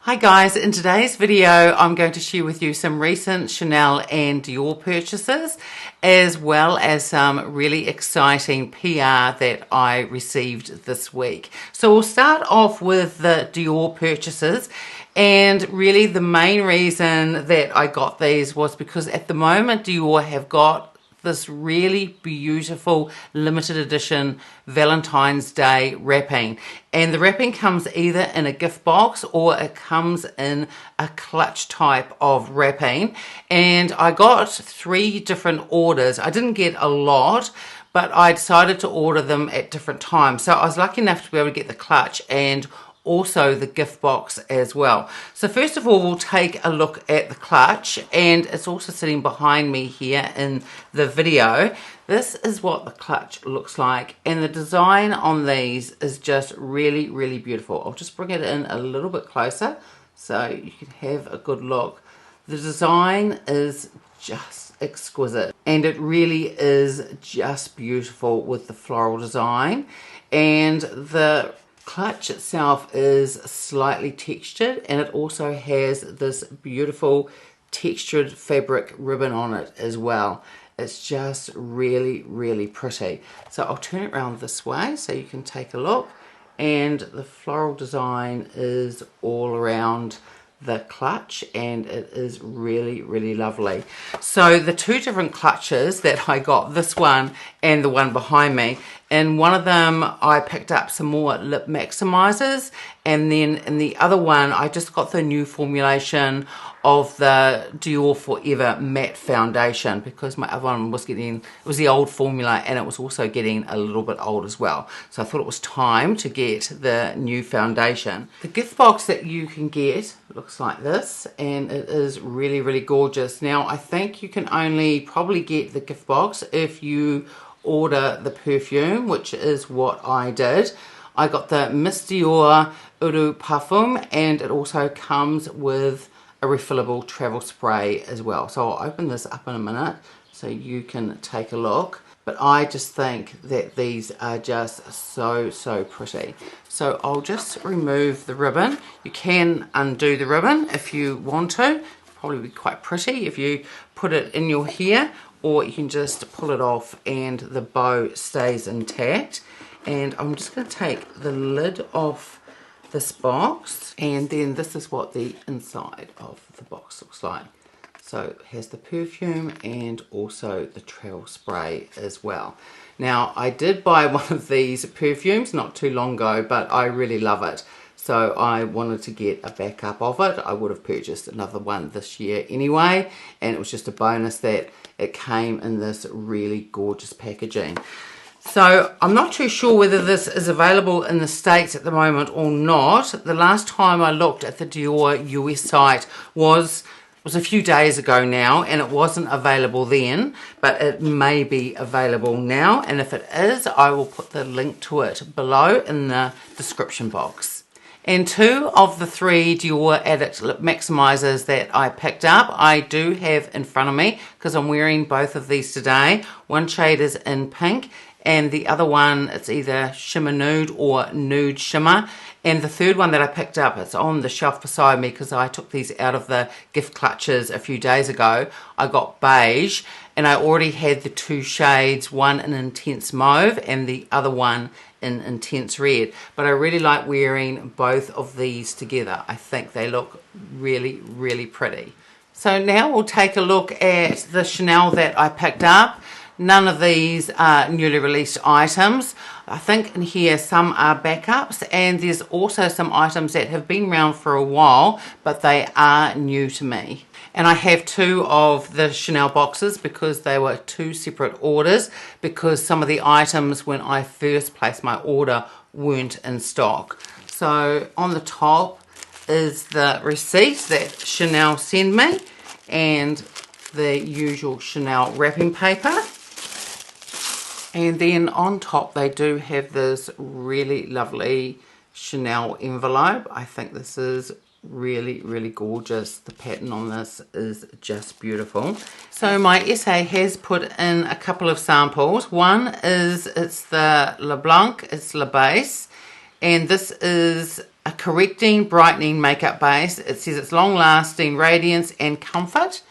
Hi guys, in today's video I'm going to share with you some recent Chanel and Dior purchases as well as some really exciting PR that I received this week. So we'll start off with the Dior purchases, and really the main reason that I got these was because at the moment Dior have got this really beautiful limited edition Valentine's Day wrapping, and the wrapping comes either in a gift box or it comes in a clutch type of wrapping. And I got 3 different orders. I didn't get a lot, but I decided to order them at different times, so I was lucky enough to be able to get the clutch and also the gift box as well. So first of all, we'll take a look at the clutch, and it's also sitting behind me here in the video. This is what the clutch looks like, and the design on these is just really, really beautiful. I'll just bring it in a little bit closer so you can have a good look. The design is just exquisite, and it really is just beautiful with the floral design, and the clutch itself is slightly textured, and it also has this beautiful textured fabric ribbon on it as well. It's just really, really pretty. So I'll turn it around this way so you can take a look, and the floral design is all around the clutch, and it is really, really lovely. So the 2 different clutches that I got, this one and the one behind me, in one of them I picked up some more lip maximizers, and then in the other one I just got the new formulation of the Dior Forever matte foundation, because my other one was it was the old formula, and it was also getting a little bit old as well. So I thought it was time to get the new foundation. The gift box that you can get looks like this, and it is really, really gorgeous. Now I think you can only probably get the gift box if you order the perfume, which is what I did. I got the Miss Dior Eau de Parfum, and it also comes with a refillable travel spray as well. So I'll open this up in a minute so you can take a look. But I just think that these are just so pretty. So I'll just remove the ribbon. You can undo the ribbon if you want to. Probably be quite pretty if you put it in your hair, or you can just pull it off and the bow stays intact. And I'm just going to take the lid off this box, and then this is what the inside of the box looks like. So it has the perfume and also the travel spray as well. Now I did buy one of these perfumes not too long ago, but I really love it, so I wanted to get a backup of it. I would have purchased another one this year anyway, and it was just a bonus that it came in this really gorgeous packaging. So I'm not too sure whether this is available in the States at the moment or not. The last time I looked at the Dior US site was a few days ago now, and it wasn't available then, but it may be available now, and if it is, I will put the link to it below in the description box. And 2 of the 3 Dior Addict lip maximizers that I picked up, I do have in front of me because I'm wearing both of these today. One shade is in pink, and the other one, it's either Shimmer Nude or Nude Shimmer. And the 3rd one that I picked up, it's on the shelf beside me because I took these out of the gift clutches a few days ago. I got beige, and I already had the 2 shades, one in intense mauve and the other one in intense red. But I really like wearing both of these together. I think they look really, really pretty. So now we'll take a look at the Chanel that I picked up. None of these are newly released items. I think in here some are backups, and there's also some items that have been around for a while, but they are new to me. And I have 2 of the Chanel boxes because they were 2 separate orders, because some of the items when I first placed my order weren't in stock. So on the top is the receipt that Chanel sent me, and the usual Chanel wrapping paper. And then on top they do have this really lovely Chanel envelope. I think this is really, really gorgeous. The pattern on this is just beautiful. So my essay has put in a couple of samples. One is, it's the Le Blanc, it's La Base, and this is a correcting, brightening makeup base. It says it's long-lasting radiance and comfort.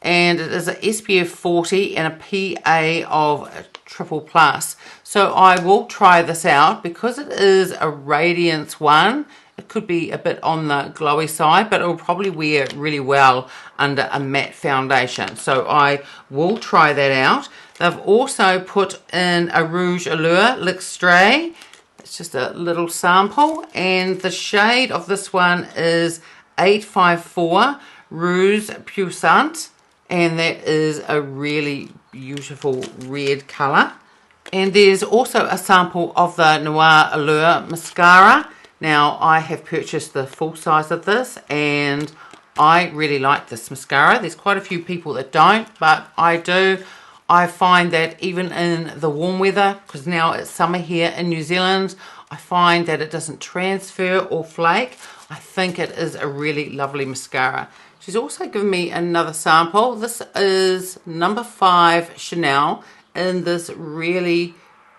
And it is a SPF 40 and a PA of triple plus. So I will try this out because it is a radiance one. It could be a bit on the glowy side, but it will probably wear really well under a matte foundation. So I will try that out. They've also put in a Rouge Allure L'Extrait. It's just a little sample, and the shade of this one is 854 Rouge Puissant. And that is a really beautiful red colour. And there's also a sample of the Noir Allure mascara. Now, I have purchased the full size of this, and I really like this mascara. There's quite a few people that don't, but I do. I find that even in the warm weather, because now it's summer here in New Zealand, I find that it doesn't transfer or flake. I think it is a really lovely mascara. She's also given me another sample. This is number 5 Chanel in this really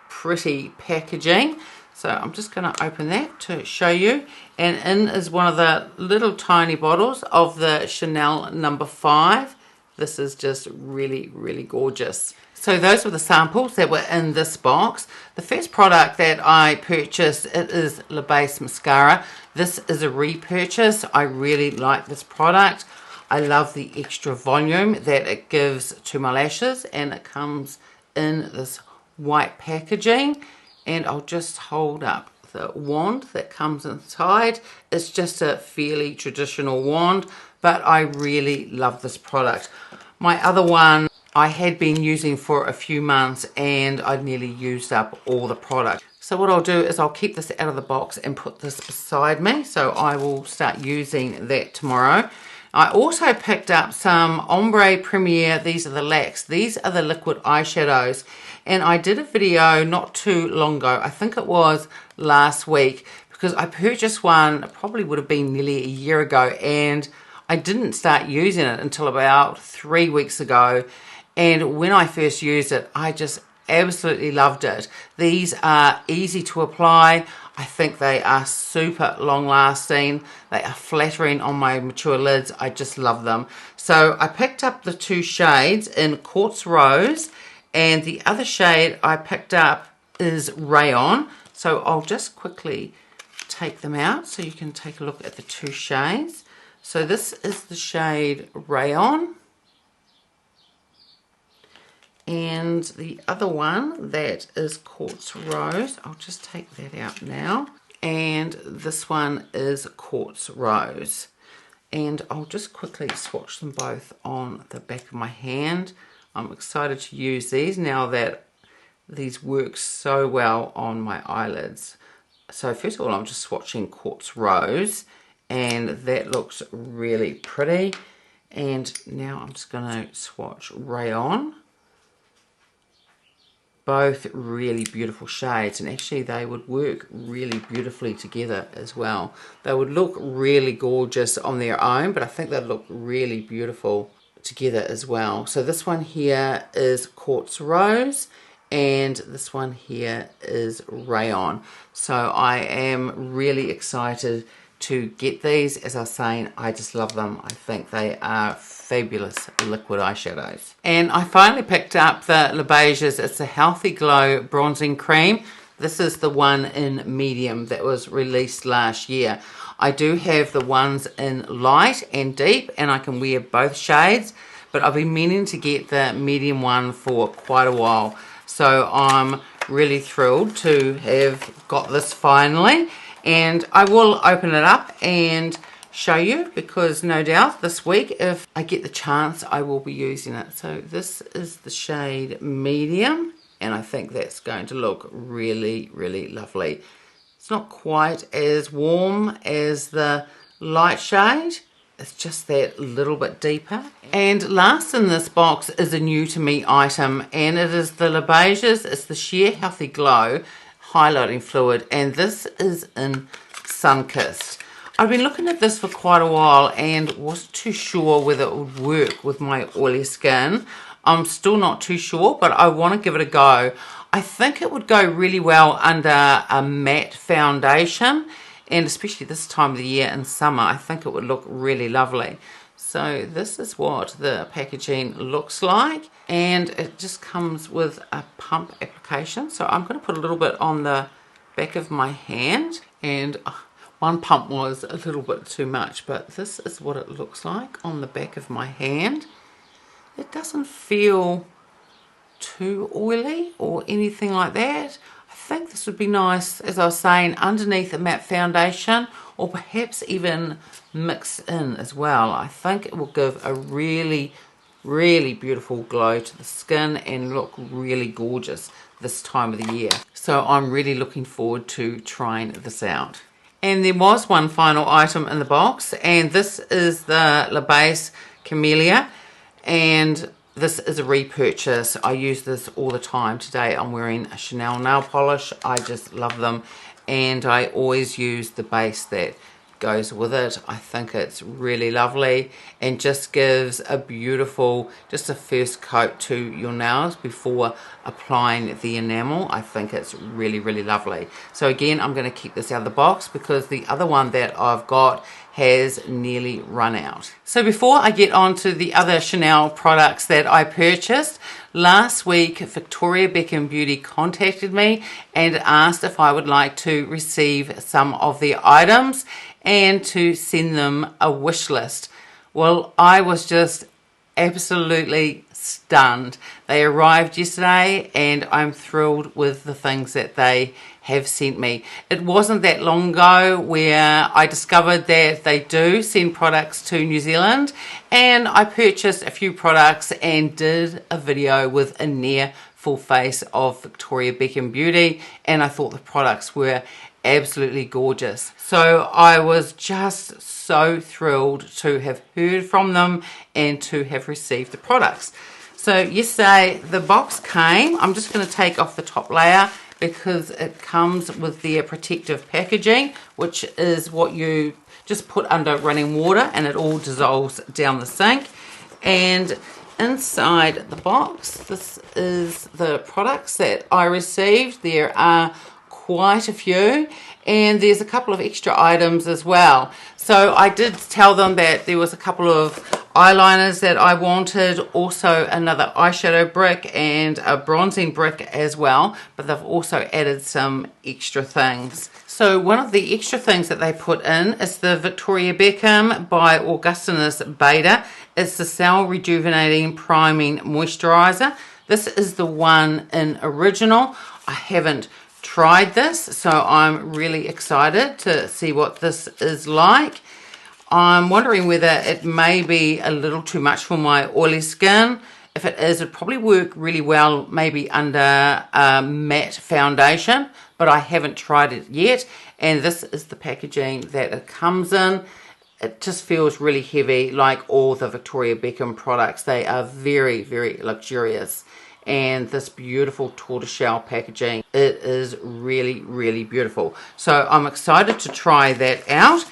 pretty packaging. So I'm just going to open that to show you. And in is one of the little tiny bottles of the Chanel number 5. This is just really, really gorgeous. So those were the samples that were in this box. The first product that I purchased, it is La Base Mascara. This is a repurchase. I really like this product. I love the extra volume that it gives to my lashes, and it comes in this white packaging. And I'll just hold up the wand that comes inside. It's just a fairly traditional wand, but I really love this product. My other one I had been using for a few months, and I'd nearly used up all the product. So what I'll do is I'll keep this out of the box and put this beside me. So I will start using that tomorrow. I also picked up some Ombre Premier. These are the Lacs. These are the liquid eyeshadows. And I did a video not too long ago. I think it was last week, because I purchased one, it probably would have been nearly a year ago, and I didn't start using it until about 3 weeks ago. And when I first used it, I just absolutely loved it. These are easy to apply. I think they are super long lasting. They are flattering on my mature lids. I just love them. So I picked up the 2 shades in Quartz Rose, and the other shade I picked up is Rayon. So I'll just quickly take them out so you can take a look at the 2 shades. So this is the shade Rayon. And the other one, that is Quartz Rose. I'll just take that out now. And this one is Quartz Rose. And I'll just quickly swatch them both on the back of my hand. I'm excited to use these now that these work so well on my eyelids. So first of all, I'm just swatching Quartz Rose, and that looks really pretty. And now I'm just going to swatch Rayon. Both really beautiful shades, and actually they would work really beautifully together as well. They would look really gorgeous on their own, but I think they'd look really beautiful together as well. So this one here is Quartz Rose, and this one here is Rayon. So I am really excited to get these. As I was saying, I just love them. I think they are fabulous liquid eyeshadows. And I finally picked up the Le Beiges. It's a Healthy Glow Bronzing Cream. This is the one in medium that was released last year. I do have the ones in light and deep, and I can wear both shades, but I've been meaning to get the medium one for quite a while. So I'm really thrilled to have got this finally. And I will open it up and show you, because no doubt this week, if I get the chance, I will be using it. So this is the shade Medium, and I think that's going to look really, really lovely. It's not quite as warm as the light shade. It's just that little bit deeper. And last in this box is a new to me item, and it is the Le Beiges. It's the Sheer Healthy Glow highlighting fluid, and this is in Sunkissed. I've been looking at this for quite a while and wasn't too sure whether it would work with my oily skin. I'm still not too sure, but I want to give it a go. I think it would go really well under a matte foundation, and especially this time of the year in summer, I think it would look really lovely. So this is what the packaging looks like, and it just comes with a pump application. So I'm going to put a little bit on the back of my hand, and one pump was a little bit too much, but this is what it looks like on the back of my hand. It doesn't feel too oily or anything like that. I think this would be nice, as I was saying, underneath a matte foundation, or perhaps even mix in as well. I think it will give a really, really beautiful glow to the skin and look really gorgeous this time of the year. So I'm really looking forward to trying this out. And there was one final item in the box, and this is the La Base Camellia, and this is a repurchase. I use this all the time. Today I'm wearing a Chanel nail polish. I just love them, and I always use the base that goes with it. I think it's really lovely and just gives a beautiful, just a first coat to your nails before applying the enamel. I think it's really, really lovely. So again, I'm going to keep this out of the box because the other one that I've got has nearly run out. So before I get on to the other Chanel products that I purchased, last week Victoria Beckham Beauty contacted me and asked if I would like to receive some of their items and to send them a wish list. Well, I was just absolutely stunned. They arrived yesterday and I'm thrilled with the things that they have sent me. It wasn't that long ago where I discovered that they do send products to New Zealand, and I purchased a few products and did a video with a near full face of Victoria Beckham Beauty, and I thought the products were absolutely gorgeous. So I was just so thrilled to have heard from them and to have received the products. So yesterday the box came. I'm just going to take off the top layer because it comes with their protective packaging, which is what you just put under running water and it all dissolves down the sink. And inside the box, this is the products that I received. There are quite a few, and there's a couple of extra items as well. So I did tell them that there was a couple of eyeliners that I wanted, also another eyeshadow brick and a bronzing brick as well, but they've also added some extra things. So one of the extra things that they put in is the Victoria Beckham by Augustinus Bader. It's the Cell Rejuvenating Priming Moisturizer. This is the one in original. I haven't tried this, so I'm really excited to see what this is like. I'm wondering whether it may be a little too much for my oily skin. If it is, it'd probably work really well maybe under a matte foundation, but I haven't tried it yet. And this is the packaging that it comes in. It just feels really heavy, like all the Victoria Beckham products. They are very, very luxurious. And this beautiful tortoiseshell packaging, it is really, really beautiful. So I'm excited to try that out.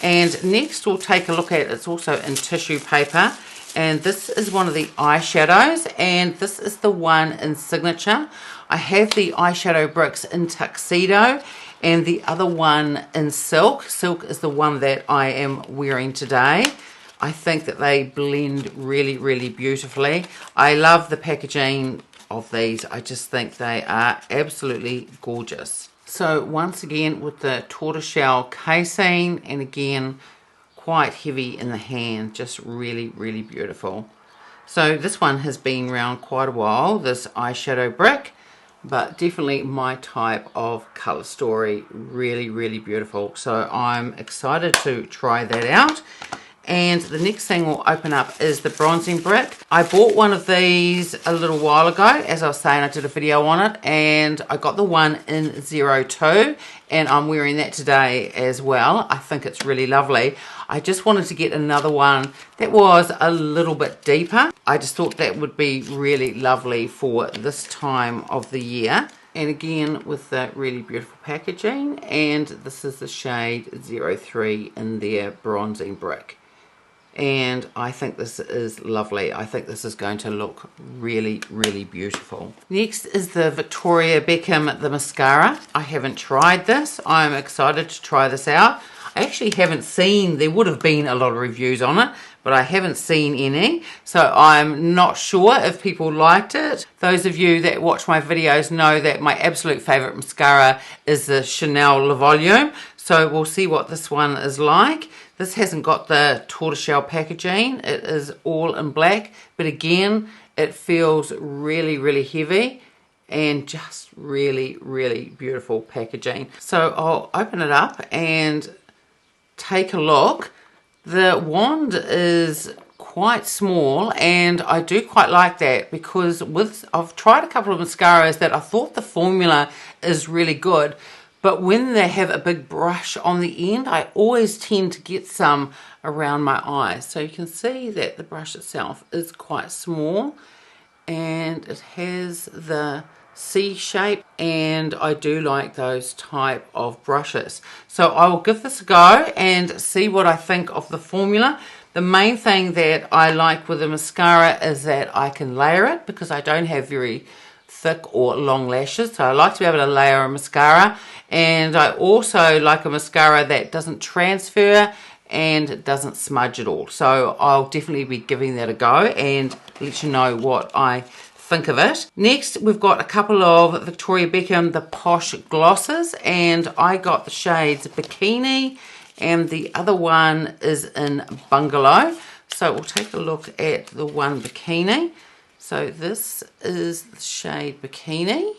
And next we'll take a look at, it's also in tissue paper, and this is one of the eyeshadows, and this is the one in Signature. I have the eyeshadow bricks in Tuxedo and the other one in Silk. Silk is the one that I am wearing today. I think that they blend really, really beautifully. I love the packaging of these. I just think they are absolutely gorgeous. So once again with the tortoiseshell casing, and again quite heavy in the hand, just really, really beautiful. So this one has been around quite a while, this eyeshadow brick, but definitely my type of color story. Really, really beautiful. So I'm excited to try that out. And the next thing we'll open up is the bronzing brick. I bought one of these a little while ago. As I was saying, I did a video on it, and I got the one in 02, and I'm wearing that today as well. I think it's really lovely. I just wanted to get another one that was a little bit deeper. I just thought that would be really lovely for this time of the year. And again with the really beautiful packaging, and this is the shade 03 in their bronzing brick. and I think this is lovely. I think this is going to look really, really beautiful. Next is the Victoria Beckham, the mascara. I haven't tried this. I'm excited to try this out. I actually haven't seen, there would have been a lot of reviews on it, but I haven't seen any, so I'm not sure if people liked it. Those of you that watch my videos know that my absolute favourite mascara is the Chanel Le Volume, so we'll see what this one is like. This hasn't got the tortoiseshell packaging, it is all in black, but again, it feels really, really heavy and just really, really beautiful packaging. So I'll open it up and take a look. The wand is quite small, and I do quite like that because I've tried a couple of mascaras that I thought the formula is really good, but when they have a big brush on the end, I always tend to get some around my eyes. So you can see that the brush itself is quite small, and it has the C shape, and I do like those type of brushes. So I will give this a go and see what I think of the formula. The main thing that I like with the mascara is that I can layer it because I don't have very thick or long lashes, so I like to be able to layer a mascara, and I also like a mascara that doesn't transfer and doesn't smudge at all. So I'll definitely be giving that a go and let you know what I think of it. Next, we've got a couple of Victoria Beckham, the Posh glosses, and I got the shades Bikini, and the other one is in Bungalow. So we'll take a look at the one Bikini. So this is the shade Bikini,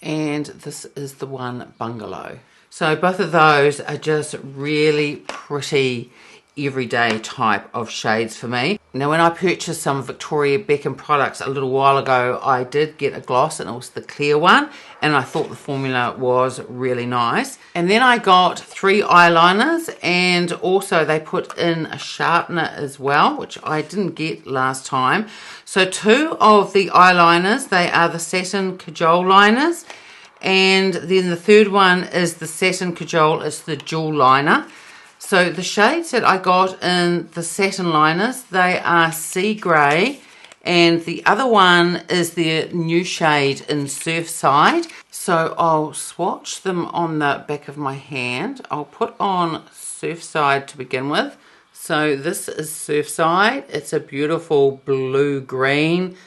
and this is the one Bungalow. So both of those are just really pretty everyday type of shades for me. Now, when I purchased some Victoria Beckham products a little while ago, I did get a gloss, and it was the Clair one, and I thought the formula was really nice. And then I got 3 eyeliners, and also they put in a sharpener as well, which I didn't get last time. So 2 of the eyeliners, they are the Satin Cajole liners, and then the third one is the Satin Cajole, it's the Jewel liner. So the shades that I got in the satin liners, they are Sea Grey, and the other one is the new shade in Surfside. So I'll swatch them on the back of my hand. I'll put on Surfside to begin with. So this is Surfside. It's a beautiful blue-green.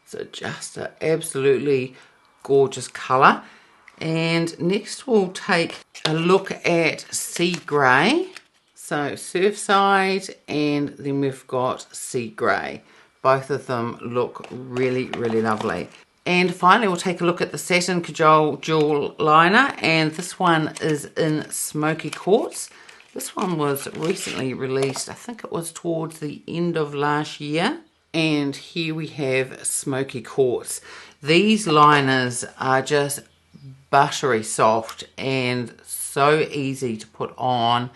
It's just an absolutely gorgeous colour. And next we'll take a look at Sea Grey. So Surfside, and then we've got Sea Grey. Both of them look really, really lovely. And finally we'll take a look at the Satin Cajole Jewel Liner, and this one is in Smoky Quartz. This one was recently released, I think it was towards the end of last year. And here we have Smoky Quartz. These liners are just buttery soft and so easy to put on,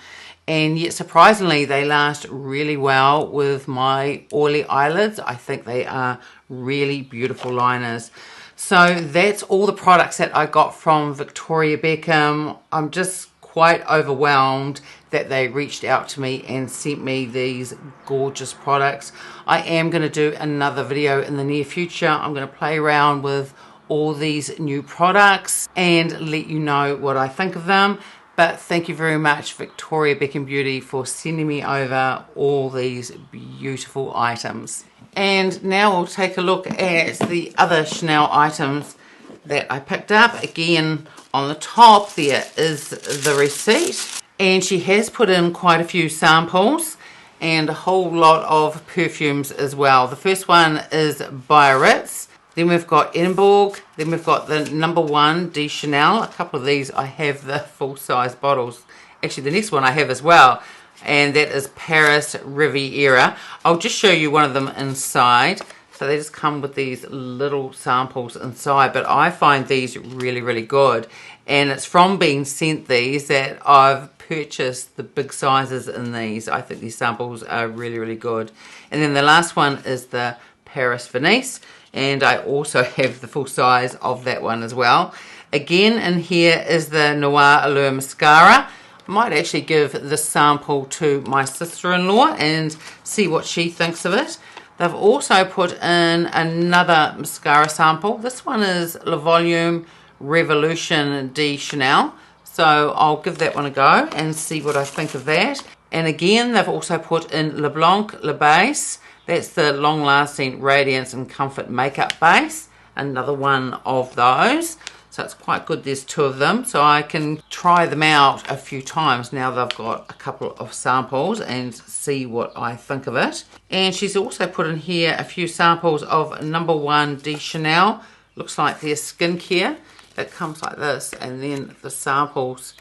and yet surprisingly they last really well with my oily eyelids. I think they are really beautiful liners. So that's all the products that I got from Victoria Beckham. I'm just quite overwhelmed that they reached out to me and sent me these gorgeous products. I am going to do another video in the near future. I'm going to play around with all these new products and let you know what I think of them. But thank you very much, Victoria Beckham Beauty, for sending me over all these beautiful items. And now we'll take a look at the other Chanel items that I picked up. Again, on the top there is the receipt, and she has put in quite a few samples and a whole lot of perfumes as well. The first one is Biarritz. Then we've got Edinburgh. Then we've got the number 1 de Chanel. A couple of these I have the full-size bottles. Actually, the next one I have as well, and that is Paris Riviera. I'll just show you one of them inside. So they just come with these little samples inside, but I find these really, really good. And it's from being sent these that I've purchased the big sizes in these. I think these samples are really, really good. And then the last one is the Paris Venice, and I also have the full size of that one as well. Again, in here is the Noir Allure Mascara. I might actually give this sample to my sister-in-law and see what she thinks of it. They've also put in another mascara sample. This one is Le Volume Revolution de Chanel. So I'll give that one a go and see what I think of that. And again, they've also put in Le Blanc Le Base. That's the long-lasting radiance and comfort makeup base. Another one of those. So it's quite good, there's two of them. So I can try them out a few times now that I've got a couple of samples and see what I think of it. And she's also put in here a few samples of number 1 de Chanel. Looks like their skincare. It comes like this, and then the samples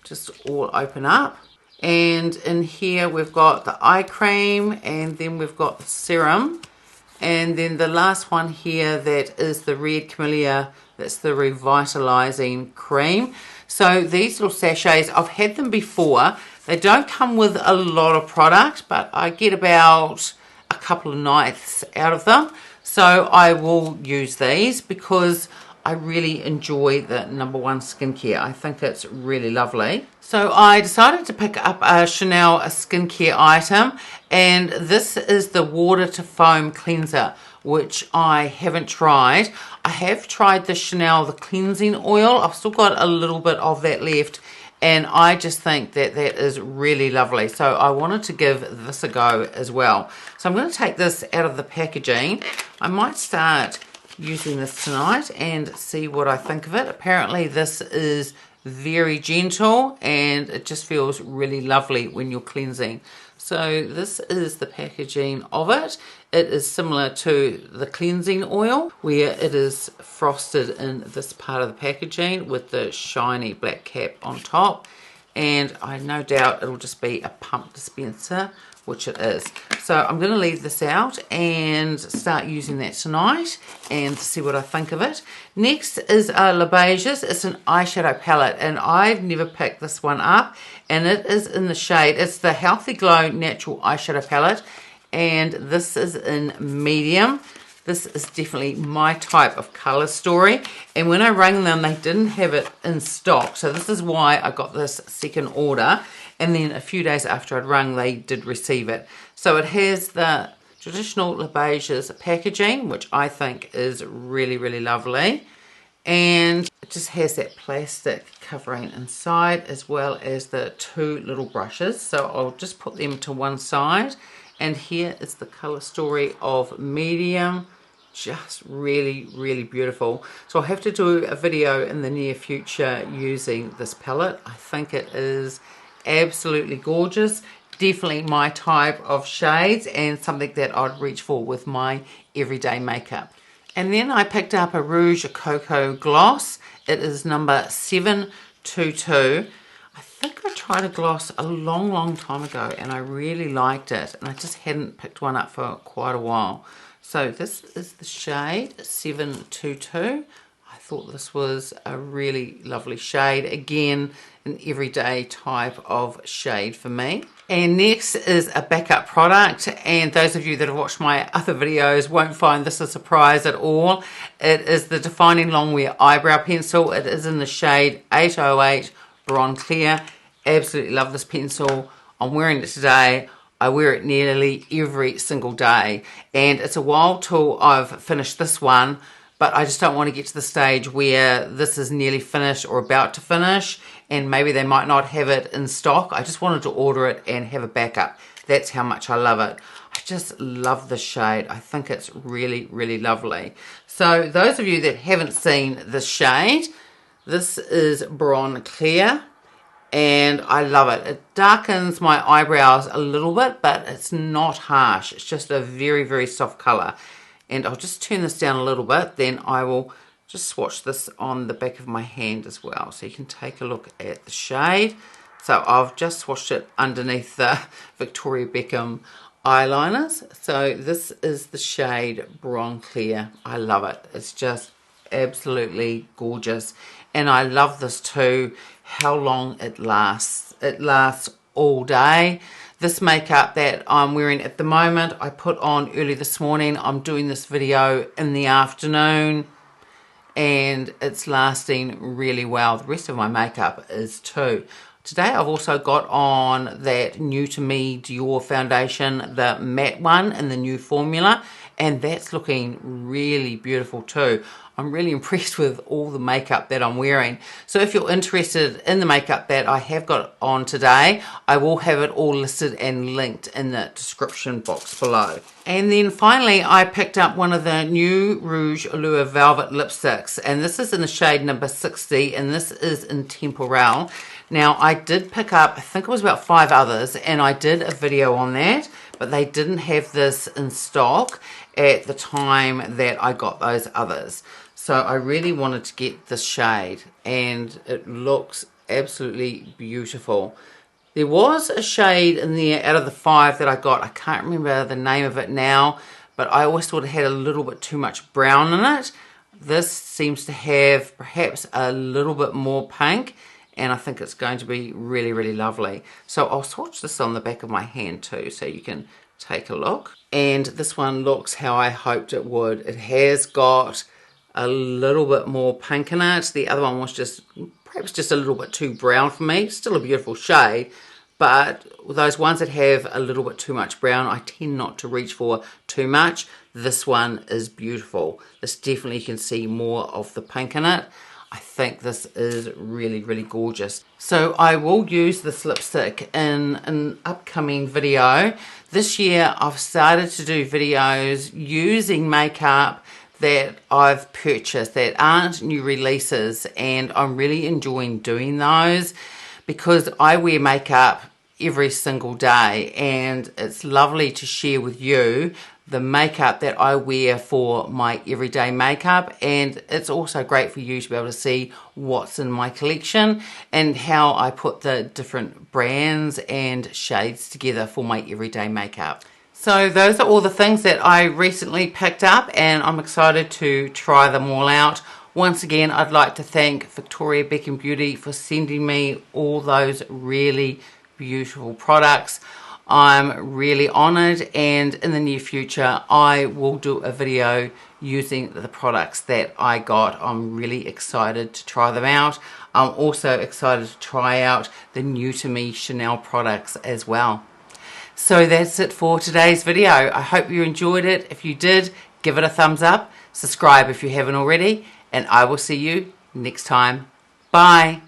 just all open up. And in here we've got the eye cream, and then we've got the serum. And then the last one here, that is the Red Camellia. That's the revitalizing cream. So these little sachets, I've had them before. They don't come with a lot of product, but I get about a couple of nights out of them. So I will use these because I really enjoy the number 1 skincare. I think it's really lovely. So I decided to pick up a Chanel skincare item, and this is the Water to Foam Cleanser, which I haven't tried. I have tried the Chanel, the cleansing oil. I've still got a little bit of that left, and I just think that that is really lovely. So I wanted to give this a go as well. So I'm going to take this out of the packaging. I might start using this tonight and see what I think of it. Apparently this is very gentle and it just feels really lovely when you're cleansing. So this is the packaging of it. It is similar to the cleansing oil, where it is frosted in this part of the packaging with the shiny black cap on top, and I no doubt it'll just be a pump dispenser, which it is. So I'm going to leave this out and start using that tonight and see what I think of it. Next is Le Beiges. It's an eyeshadow palette, and I've never picked this one up, and it is in the shade, it's the Healthy Glow Natural Eyeshadow Palette, and this is in medium. This is definitely my type of color story, and when I rang them they didn't have it in stock, so this is why I got this second order. And then a few days after I'd rung, they did receive it. So it has the traditional Le Beiges packaging, which I think is really, really lovely. And it just has that plastic covering inside, as well as the 2 little brushes. So I'll just put them to one side. And here is the color story of medium. Just really, really beautiful. So I'll have to do a video in the near future using this palette. I think it is absolutely gorgeous, definitely my type of shades and something that I'd reach for with my everyday makeup. And then I picked up a Rouge Cocoa Gloss. It is number 722. I think I tried a gloss a long time ago and I really liked it, and I just hadn't picked one up for quite a while. So this is the shade 722. I thought this was a really lovely shade. Again, an everyday type of shade for me. And next is a backup product, and those of you that have watched my other videos won't find this a surprise at all. It is the Defining Longwear Eyebrow Pencil. It is in the shade 808 Brun Clair. Absolutely love this pencil. I'm wearing it today. I wear it nearly every single day, and it's a while till I've finished this one, but I just don't want to get to the stage where this is nearly finished or about to finish, and maybe they might not have it in stock. I just wanted to order it and have a backup. That's how much I love it. I just love the shade. I think it's really, really lovely. So those of you that haven't seen this shade, this is Brun Clair, and I love it. It darkens my eyebrows a little bit, but it's not harsh. It's just a very, very soft color. And I'll just turn this down a little bit, then I will just swatch this on the back of my hand as well, so you can take a look at the shade. So I've just swatched it underneath the Victoria Beckham eyeliners. So this is the shade Brun Clair. I love it. It's just absolutely gorgeous. And I love this too, how long it lasts. It lasts all day. This makeup that I'm wearing at the moment, I put on early this morning. I'm doing this video in the afternoon, and it's lasting really well. The rest of my makeup is too. Today I've also got on that New to Me Dior foundation, the matte one in the new formula, and that's looking really beautiful too. I'm really impressed with all the makeup that I'm wearing. So if you're interested in the makeup that I have got on today, I will have it all listed and linked in the description box below. And then finally, I picked up one of the new Rouge Allure Velvet lipsticks, and this is in the shade number 60, and this is in Temporal. Now, I did pick up, I think it was about 5 others, and I did a video on that, but they didn't have this in stock at the time that I got those others. So I really wanted to get this shade, and it looks absolutely beautiful. There was a shade in there out of the 5 that I got. I can't remember the name of it now, but I always thought it had a little bit too much brown in it. This seems to have perhaps a little bit more pink, and I think it's going to be really, really lovely. So I'll swatch this on the back of my hand too, so you can take a look. And this one looks how I hoped it would. It has got a little bit more pink in it. The other one was just perhaps just a little bit too brown for me. Still a beautiful shade, but those ones that have a little bit too much brown, I tend not to reach for too much. This one is beautiful. This definitely, you can see more of the pink in it. I think this is really, really gorgeous. So I will use this lipstick in an upcoming video. This year I've started to do videos using makeup that I've purchased that aren't new releases, and I'm really enjoying doing those because I wear makeup every single day, and it's lovely to share with you the makeup that I wear for my everyday makeup, and it's also great for you to be able to see what's in my collection and how I put the different brands and shades together for my everyday makeup. So those are all the things that I recently picked up, and I'm excited to try them all out. Once again, I'd like to thank Victoria Beckham Beauty for sending me all those really beautiful products. I'm really honoured, and in the near future I will do a video using the products that I got. I'm really excited to try them out. I'm also excited to try out the New to Me Chanel products as well. So that's it for today's video. I hope you enjoyed it. If you did, give it a thumbs up, subscribe if you haven't already, and I will see you next time. Bye.